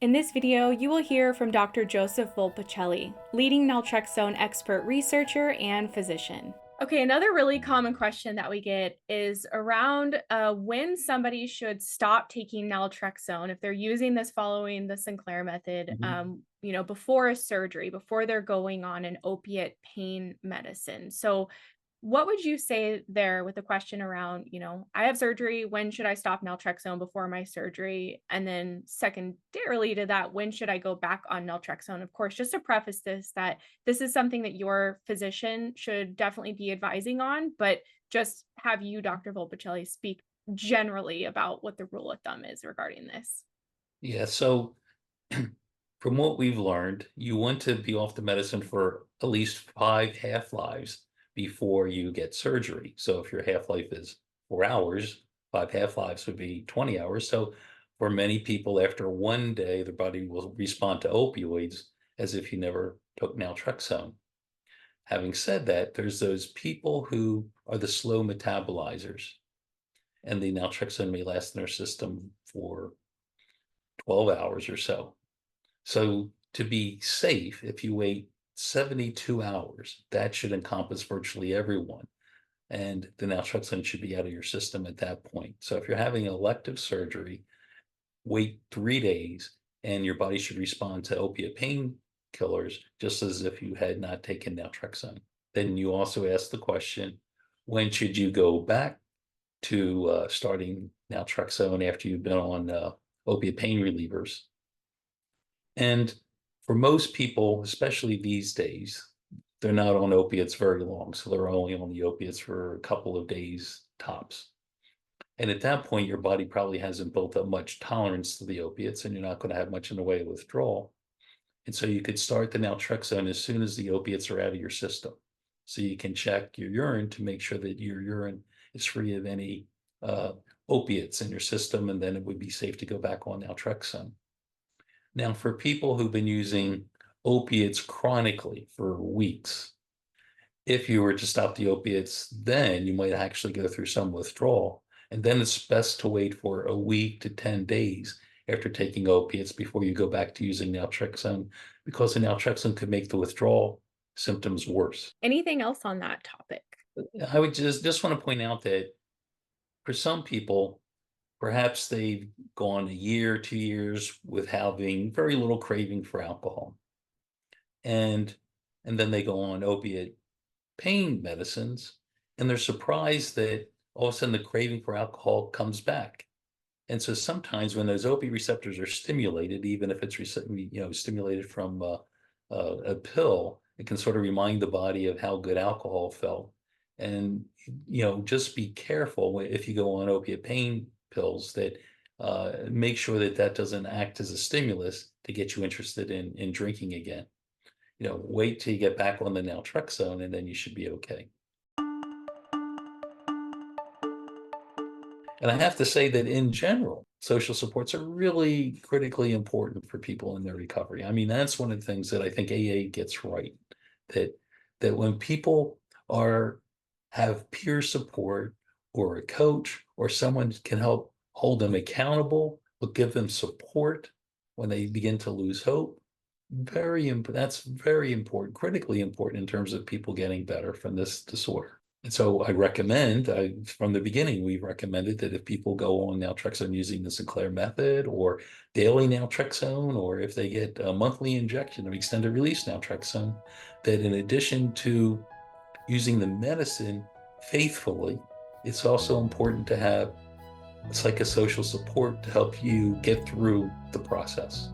In this video, you will hear from Dr. Joseph Volpicelli, leading naltrexone expert researcher and physician. Okay, another really common question that we get is around when somebody should stop taking naltrexone if they're using this following the Sinclair method, Mhm. before a surgery, before they're going on an opiate pain medicine. So what would you say there with the question around, I have surgery, when should I stop naltrexone before my surgery? And then secondarily to that, when should I go back on naltrexone? Of course, just to preface this, that this is something that your physician should definitely be advising on, but just have you, Dr. Volpicelli, speak generally about what the rule of thumb is regarding this. Yeah, so from what we've learned, you want to be off the medicine for at least 5 half-lives before you get surgery. So if your half-life is 4 hours, 5 half-lives would be 20 hours. So for many people, after 1 day, their body will respond to opioids as if you never took naltrexone. Having said that, there's those people who are the slow metabolizers, and the naltrexone may last in their system for 12 hours or so. So to be safe, if you wait 72 hours, that should encompass virtually everyone. And the naltrexone should be out of your system at that point. So if you're having elective surgery, wait 3 days and your body should respond to opiate painkillers just as if you had not taken naltrexone. Then you also ask the question, when should you go back to starting naltrexone after you've been on opiate pain relievers? And for most people, especially these days, they're not on opiates very long. So they're only on the opiates for a couple of days tops. And at that point, your body probably hasn't built up much tolerance to the opiates, and you're not going to have much in the way of withdrawal. And so you could start the naltrexone as soon as the opiates are out of your system. So you can check your urine to make sure that your urine is free of any opiates in your system, and then it would be safe to go back on naltrexone. Now, for people who've been using opiates chronically for weeks, if you were to stop the opiates, then you might actually go through some withdrawal. And then it's best to wait for a week to 10 days after taking opiates before you go back to using naltrexone, because the naltrexone could make the withdrawal symptoms worse. Anything else on that topic? I would just want to point out that for some people, perhaps they've gone a year, 2 years with having very little craving for alcohol. And then they go on opiate pain medicines, and they're surprised that all of a sudden the craving for alcohol comes back. And so sometimes when those opiate receptors are stimulated, even if it's stimulated from a pill, it can sort of remind the body of how good alcohol felt. And just be careful if you go on opiate pain pills that make sure that that doesn't act as a stimulus to get you interested in drinking again. Wait till you get back on the naltrexone, and then you should be okay. And I have to say that in general, social supports are really critically important for people in their recovery. I mean, that's one of the things that I think AA gets right. That when people are have peer support or a coach or someone can help hold them accountable, but give them support when they begin to lose hope, that's very important, critically important in terms of people getting better from this disorder. And so I recommend, from the beginning, we've recommended that if people go on naltrexone using the Sinclair method or daily naltrexone, or if they get a monthly injection of extended release naltrexone, that in addition to using the medicine faithfully, it's also important to have psychosocial support to help you get through the process.